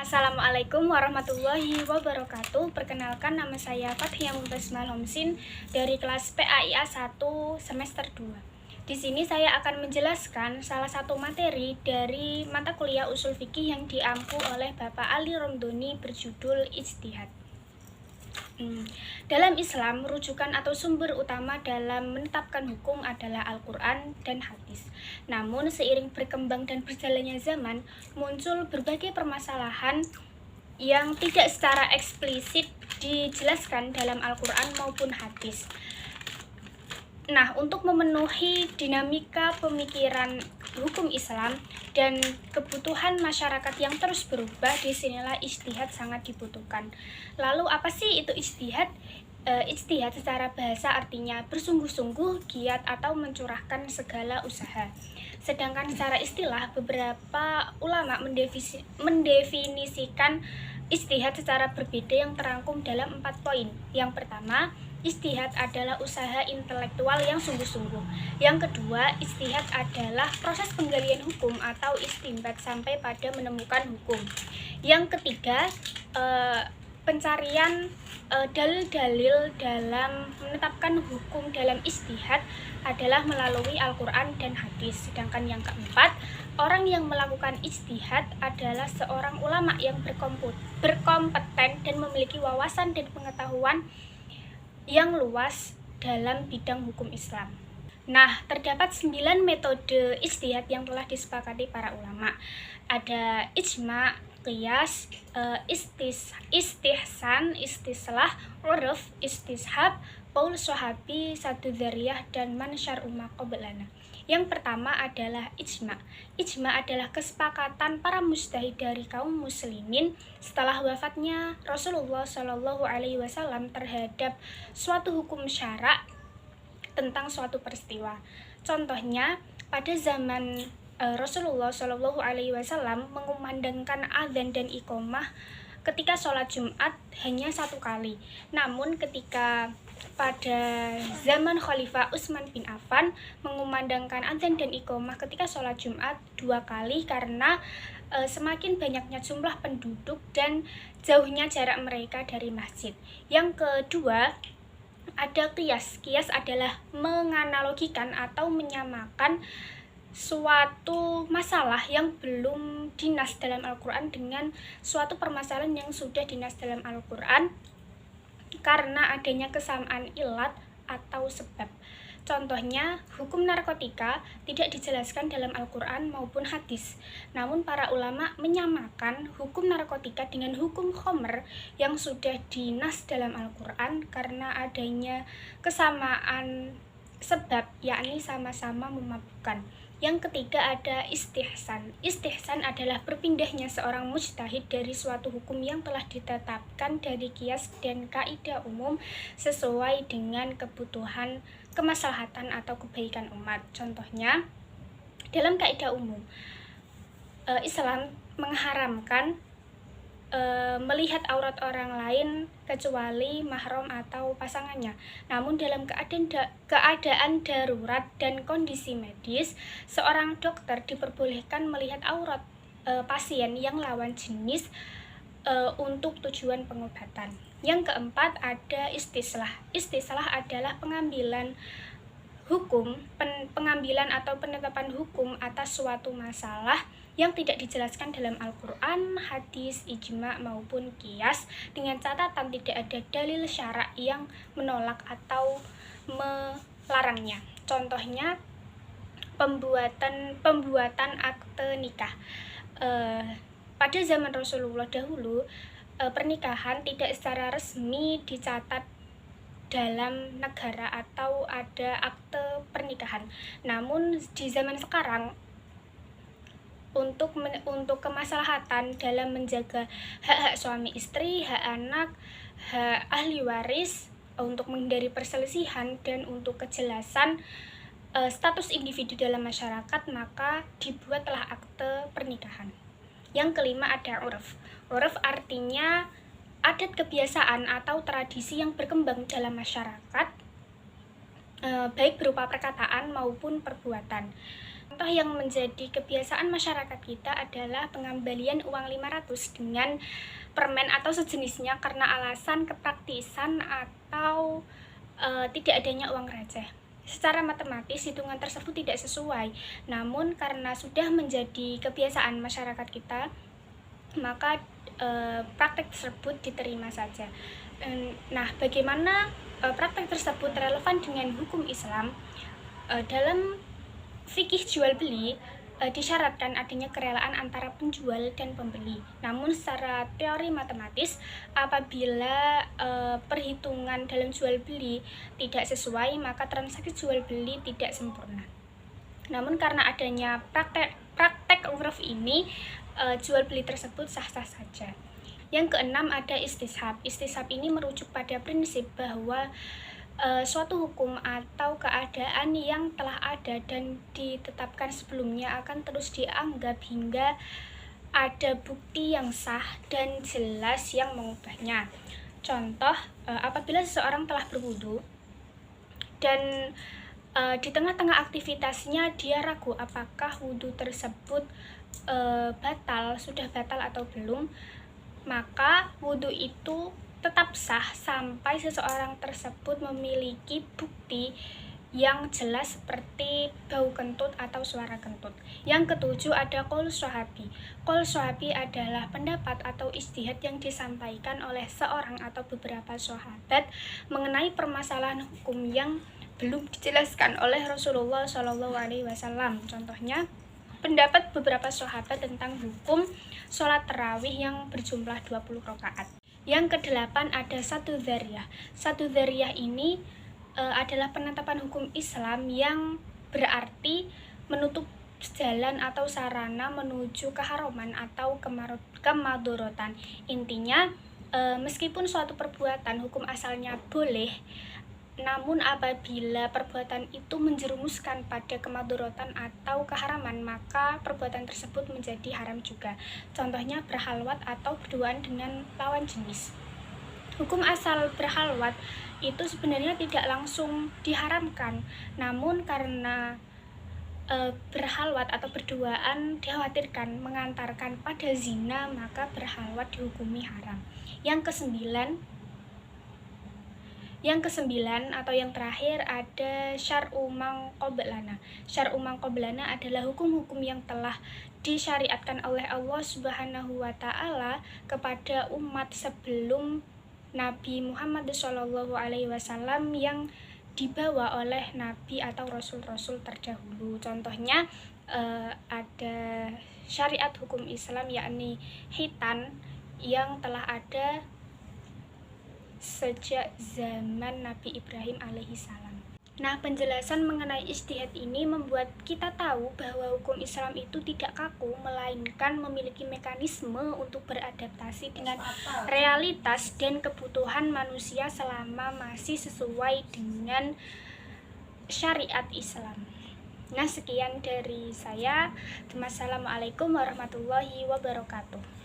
Assalamualaikum warahmatullahi wabarakatuh. Perkenalkan, nama saya Fathia Mumtazmal Homsin dari kelas PAIA 1 semester 2. Di sini saya akan menjelaskan salah satu materi dari mata kuliah usul fikih yang diampu oleh Bapak Ali Romdoni berjudul Ijtihad. Dalam Islam, rujukan atau sumber utama dalam menetapkan hukum adalah Al-Quran dan hadis. Namun, seiring berkembang dan berjalannya zaman, muncul berbagai permasalahan yang tidak secara eksplisit dijelaskan dalam Al-Quran maupun hadis. Nah, untuk memenuhi dinamika pemikiran hukum Islam dan kebutuhan masyarakat yang terus berubah, disinilah ijtihad sangat dibutuhkan. Lalu apa sih itu ijtihad? Ijtihad secara bahasa artinya bersungguh-sungguh, giat atau mencurahkan segala usaha. Sedangkan secara istilah, beberapa ulama mendefinisikan ijtihad secara berbeda yang terangkum dalam 4 poin. Yang pertama, ijtihad adalah usaha intelektual yang sungguh-sungguh. Yang kedua, ijtihad adalah proses penggalian hukum atau istinbat sampai pada menemukan hukum. Yang ketiga, pencarian dalil-dalil dalam menetapkan hukum dalam ijtihad adalah melalui Al-Quran dan hadis. Sedangkan yang keempat, orang yang melakukan ijtihad adalah seorang ulama yang berkompeten dan memiliki wawasan dan pengetahuan yang luas dalam bidang hukum Islam. Nah, terdapat 9 metode ijtihad yang telah disepakati para ulama. Ada ijma', qiyas, istihsan, istislah, uruf, istishab, qaul sahabi, sadu dzariyah, dan man syar'uma qablana. Yang pertama adalah ijma'. Ijma' adalah kesepakatan para mujtahid dari kaum muslimin setelah wafatnya Rasulullah SAW terhadap suatu hukum syara' tentang suatu peristiwa. Contohnya, pada zaman Rasulullah SAW mengumandangkan adzan dan iqamah ketika sholat Jumat hanya 1 kali. Namun ketika pada zaman Khalifah Utsman bin Affan mengumandangkan adzan dan iqamah ketika sholat Jumat 2 kali karena semakin banyaknya jumlah penduduk dan jauhnya jarak mereka dari masjid. Yang kedua, ada qiyas. Qiyas adalah menganalogikan atau menyamakan suatu masalah yang belum dinas dalam Al-Quran dengan suatu permasalahan yang sudah dinas dalam Al-Quran karena adanya kesamaan ilat atau sebab. Contohnya, hukum narkotika tidak dijelaskan dalam Al-Quran maupun hadis. Namun para ulama menyamakan hukum narkotika dengan hukum khomer yang sudah dinas dalam Al-Quran karena adanya kesamaan sebab, yakni sama-sama memabukkan. Yang ketiga ada istihsan. Istihsan adalah berpindahnya seorang mujtahid dari suatu hukum yang telah ditetapkan dari qiyas dan kaidah umum sesuai dengan kebutuhan, kemaslahatan atau kebaikan umat. Contohnya, dalam kaidah umum, Islam mengharamkan melihat aurat orang lain kecuali mahram atau pasangannya. Namun dalam keadaan darurat dan kondisi medis, seorang dokter diperbolehkan melihat aurat pasien yang lawan jenis untuk tujuan pengobatan. Yang keempat ada istislah. Istislah adalah pengambilan atau penetapan hukum atas suatu masalah yang tidak dijelaskan dalam Al-Quran, hadis, ijma' maupun qiyas dengan catatan tidak ada dalil syara' yang menolak atau melarangnya. Contohnya, pembuatan akte nikah. Pada zaman Rasulullah dahulu, pernikahan tidak secara resmi dicatat dalam negara atau ada akte pernikahan. Namun di zaman sekarang, untuk kemaslahatan dalam menjaga hak-hak suami istri, hak anak, hak ahli waris, untuk menghindari perselisihan dan untuk kejelasan status individu dalam masyarakat, maka dibuatlah akte pernikahan. Yang kelima ada uruf. Uruf artinya adat kebiasaan atau tradisi yang berkembang dalam masyarakat, baik berupa perkataan maupun perbuatan. contoh yang menjadi kebiasaan masyarakat kita adalah pengembalian uang 500 dengan permen atau sejenisnya karena alasan kepraktisan atau tidak adanya uang receh. Secara matematis, hitungan tersebut tidak sesuai, namun karena sudah menjadi kebiasaan masyarakat kita, maka praktek tersebut diterima saja. Nah, bagaimana praktek tersebut relevan dengan hukum Islam? Dalam fikih jual beli disyaratkan adanya kerelaan antara penjual dan pembeli. Namun secara teori matematis, apabila perhitungan dalam jual beli tidak sesuai, maka transaksi jual beli tidak sempurna. Namun karena adanya praktek uruf ini, jual beli tersebut sah-sah saja. Yang keenam ada istishab. Istishab ini merujuk pada prinsip bahwa suatu hukum atau keadaan yang telah ada dan ditetapkan sebelumnya akan terus dianggap hingga ada bukti yang sah dan jelas yang mengubahnya. Contoh, apabila seseorang telah berwudu dan di tengah-tengah aktivitasnya dia ragu apakah wudu tersebut sudah batal atau belum, maka wudu itu tetap sah sampai seseorang tersebut memiliki bukti yang jelas seperti bau kentut atau suara kentut. Yang ketujuh ada qaul sahabi. Qaul sahabi adalah pendapat atau ijtihad yang disampaikan oleh seorang atau beberapa sahabat mengenai permasalahan hukum yang belum dijelaskan oleh Rasulullah SAW. Contohnya, pendapat beberapa sahabat tentang hukum sholat tarawih yang berjumlah 20 rakaat. Yang kedelapan ada satu dzariyah. Satu dzariyah ini adalah penetapan hukum Islam yang berarti menutup jalan atau sarana menuju keharaman atau kemadorotan. Intinya, meskipun suatu perbuatan hukum asalnya boleh, namun apabila perbuatan itu menjerumuskan pada kemadorotan atau keharaman, maka perbuatan tersebut menjadi haram juga. Contohnya berhalwat atau berduaan dengan lawan jenis. Hukum asal berhalwat itu sebenarnya tidak langsung diharamkan, namun karena berhalwat atau berduaan dikhawatirkan mengantarkan pada zina, maka berhalwat dihukumi haram. Yang kesembilan atau yang terakhir ada syar'u man qablana. Syar'u man qablana adalah hukum-hukum yang telah disyariatkan oleh Allah Subhanahu wa taala kepada umat sebelum Nabi Muhammad SAW yang dibawa oleh nabi atau rasul-rasul terdahulu. Contohnya ada syariat hukum Islam yakni khitan yang telah ada sejak zaman Nabi Ibrahim alaihissalam. Nah, penjelasan mengenai ijtihad ini membuat kita tahu bahwa hukum Islam itu tidak kaku, melainkan memiliki mekanisme untuk beradaptasi dengan realitas dan kebutuhan manusia selama masih sesuai dengan syariat Islam. Nah, sekian dari saya. Wassalamualaikum warahmatullahi wabarakatuh.